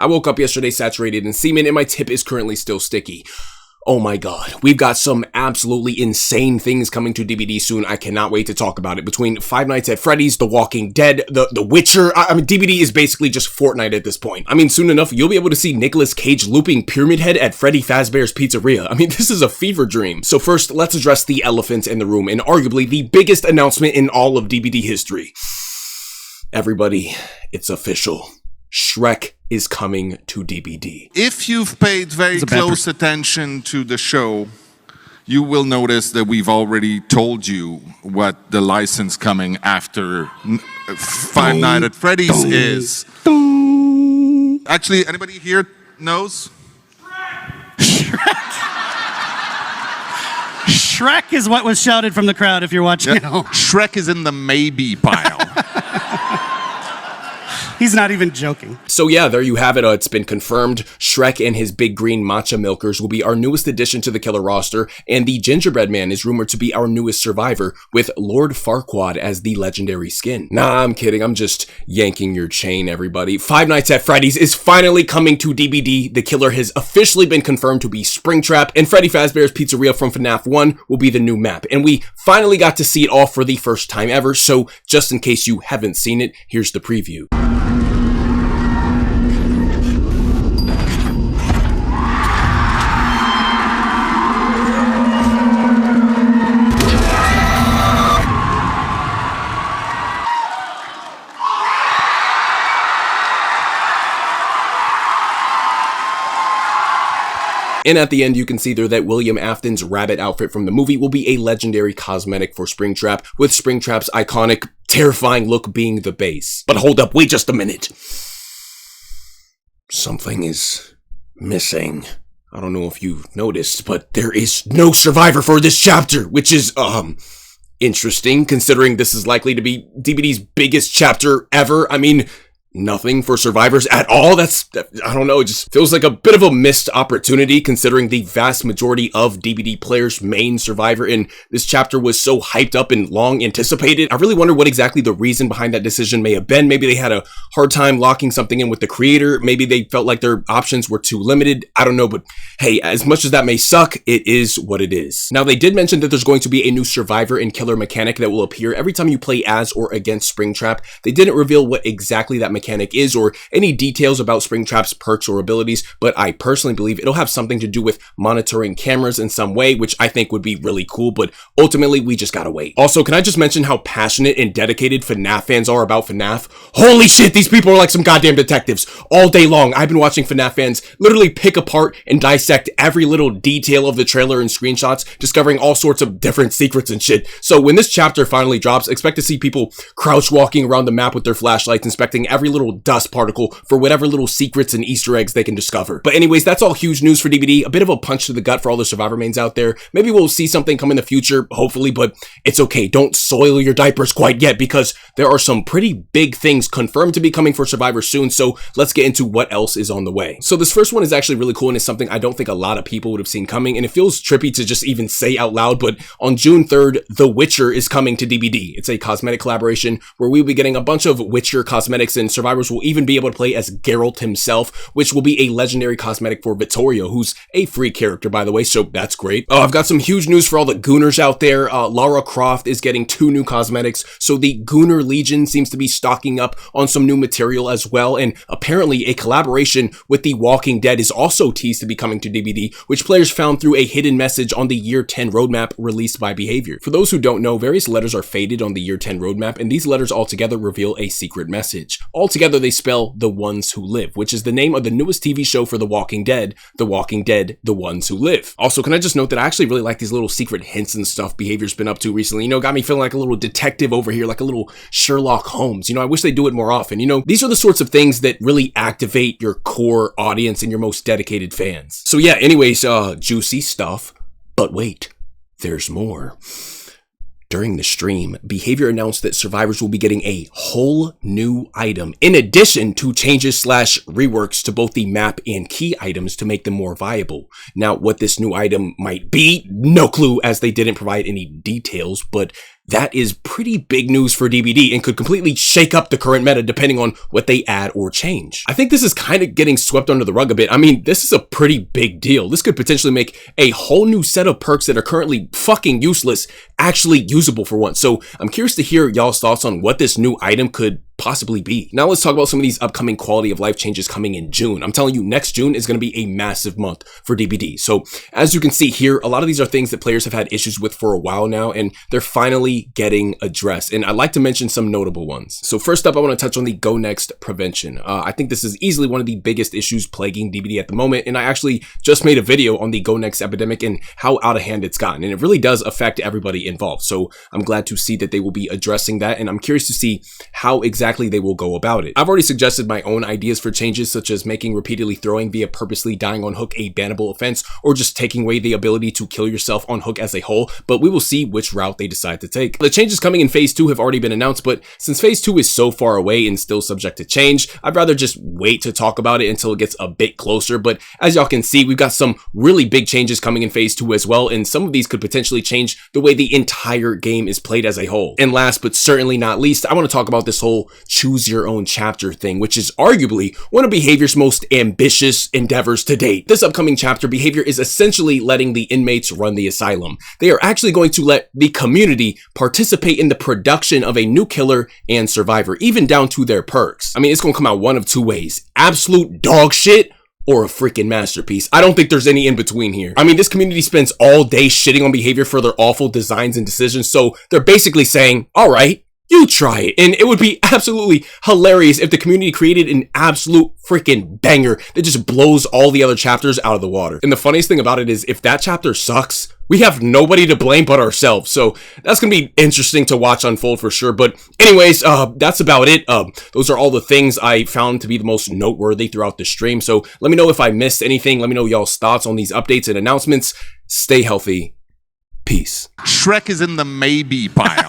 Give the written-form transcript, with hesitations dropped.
I woke up yesterday saturated in semen and my tip is currently still sticky. Oh my god, we've got some absolutely insane things coming to DBD soon. I cannot wait to talk about it. Between Five Nights at Freddy's, The Walking Dead, The Witcher, I mean, DBD is basically just Fortnite at this point. I mean, soon enough, you'll be able to see Nicolas Cage looping Pyramid Head at Freddy Fazbear's Pizzeria. I mean, this is a fever dream. So first, let's address the elephant in the room, and arguably the biggest announcement in all of DBD history. Everybody, it's official. Shrek is coming to DBD. If you've paid very close attention to the show, you will notice that we've already told you what the license coming after Five Nights at Freddy's is. Actually, anybody here knows? Shrek. Shrek is what was shouted from the crowd if you're watching at home. Shrek is in the maybe pile. He's not even joking. So yeah, there you have it. It's been confirmed. Shrek and his big green matcha milkers will be our newest addition to the killer roster, and the gingerbread man is rumored to be our newest survivor, with Lord Farquaad as the legendary skin. Nah, I'm kidding. I'm just yanking your chain, everybody. Five Nights at Freddy's is finally coming to DBD. The killer has officially been confirmed to be Springtrap, and Freddy Fazbear's Pizzeria from FNAF 1 will be the new map. And we finally got to see it all for the first time ever, so just in case you haven't seen it, here's the preview. And at the end, you can see there that William Afton's rabbit outfit from the movie will be a legendary cosmetic for Springtrap, with Springtrap's iconic, terrifying look being the base. But hold up, wait just a minute. Something is missing. I don't know if you've noticed, but there is no survivor for this chapter, which is, interesting, considering this is likely to be DBD's biggest chapter ever. I mean, nothing for survivors at all. I don't know, it just feels like a bit of a missed opportunity considering the vast majority of DBD players' main survivor in this chapter was so hyped up and long anticipated. I really wonder what exactly the reason behind that decision may have been. Maybe they had a hard time locking something in with the creator. Maybe they felt like their options were too limited. I don't know, but hey, as much as that may suck, it is what it is. Now, they did mention that there's going to be a new survivor and killer mechanic that will appear every time you play as or against Springtrap. They didn't reveal what exactly that mechanic is or any details about Springtrap's perks or abilities, but I personally believe it'll have something to do with monitoring cameras in some way, which I think would be really cool, but ultimately we just gotta wait. Also, can I just mention how passionate and dedicated FNAF fans are about FNAF? Holy shit, these people are like some goddamn detectives. All day long, I've been watching FNAF fans literally pick apart and dissect every little detail of the trailer and screenshots, discovering all sorts of different secrets and shit. So when this chapter finally drops, expect to see people crouch walking around the map with their flashlights, inspecting every little dust particle for whatever little secrets and Easter eggs they can discover. But anyways, that's all huge news for DBD. A bit of a punch to the gut for all the survivor mains out there. Maybe we'll see something come in the future, hopefully, but it's okay. Don't soil your diapers quite yet because there are some pretty big things confirmed to be coming for Survivor soon, so let's get into what else is on the way. So this first one is actually really cool and is something I don't think a lot of people would have seen coming, and it feels trippy to just even say out loud, but on June 3rd, The Witcher is coming to DBD. It's a cosmetic collaboration where we'll be getting a bunch of Witcher cosmetics, and survivors will even be able to play as Geralt himself, which will be a legendary cosmetic for Vittorio, who's a free character, by the way, so that's great. I've got some huge news for all the Gooners out there. Lara Croft is getting 2 new cosmetics, so the Gooner Legion seems to be stocking up on some new material as well, and apparently a collaboration with The Walking Dead is also teased to be coming to DBD, which players found through a hidden message on the Year 10 roadmap released by Behavior. For those who don't know, various letters are faded on the Year 10 roadmap, and these letters altogether reveal a secret message. Altogether, they spell The Ones Who Live, which is the name of the newest TV show for The Walking Dead, The Walking Dead, The Ones Who Live. Also, can I just note that I actually really like these little secret hints and stuff Behavior's been up to recently. You know, got me feeling like a little detective over here, like a little Sherlock Holmes. You know, I wish they do it more often. You know, these are the sorts of things that really activate your core audience and your most dedicated fans. So yeah, anyways, juicy stuff. But wait, there's more. During the stream, Behavior announced that survivors will be getting a whole new item, in addition to changes / reworks to both the map and key items to make them more viable. Now, what this new item might be, no clue, as they didn't provide any details, but That is pretty big news for DBD and could completely shake up the current meta depending on what they add or change. I think this is kind of getting swept under the rug a bit. I mean, this is a pretty big deal. This could potentially make a whole new set of perks that are currently fucking useless actually usable for once. So I'm curious to hear y'all's thoughts on what this new item could possibly be. Now let's talk about some of these upcoming quality of life changes coming in June. I'm telling you, next June is going to be a massive month for DBD. So as you can see here, a lot of these are things that players have had issues with for a while now, and they're finally getting addressed. And I'd like to mention some notable ones. So first up, I want to touch on the Go Next prevention. I think this is easily one of the biggest issues plaguing DBD at the moment. And I actually just made a video on the Go Next epidemic and how out of hand it's gotten. And it really does affect everybody involved. So I'm glad to see that they will be addressing that. And I'm curious to see how exactly they will go about it. I've already suggested my own ideas for changes, such as making repeatedly throwing via purposely dying on hook a bannable offense, or just taking away the ability to kill yourself on hook as a whole, but we will see which route they decide to take. The changes coming in phase 2 have already been announced, but since phase 2 is so far away and still subject to change, I'd rather just wait to talk about it until it gets a bit closer. But as y'all can see, we've got some really big changes coming in phase 2 as well, and some of these could potentially change the way the entire game is played as a whole. And last but certainly not least, I want to talk about this whole choose your own chapter thing, which is arguably one of Behavior's most ambitious endeavors to date. This upcoming chapter, Behavior is essentially letting the inmates run the asylum. They are actually going to let the community participate in the production of a new killer and survivor, even down to their perks. I mean, it's going to come out one of two ways: absolute dog shit or a freaking masterpiece. I don't think there's any in between here. I mean, this community spends all day shitting on Behavior for their awful designs and decisions, so they're basically saying, all right, you try it. And it would be absolutely hilarious if the community created an absolute freaking banger that just blows all the other chapters out of the water. And the funniest thing about it is, if that chapter sucks, we have nobody to blame but ourselves. So that's going to be interesting to watch unfold for sure. But anyways, that's about it. Those are all the things I found to be the most noteworthy throughout the stream. So let me know if I missed anything. Let me know y'all's thoughts on these updates and announcements. Stay healthy. Peace. Shrek is in the maybe pile.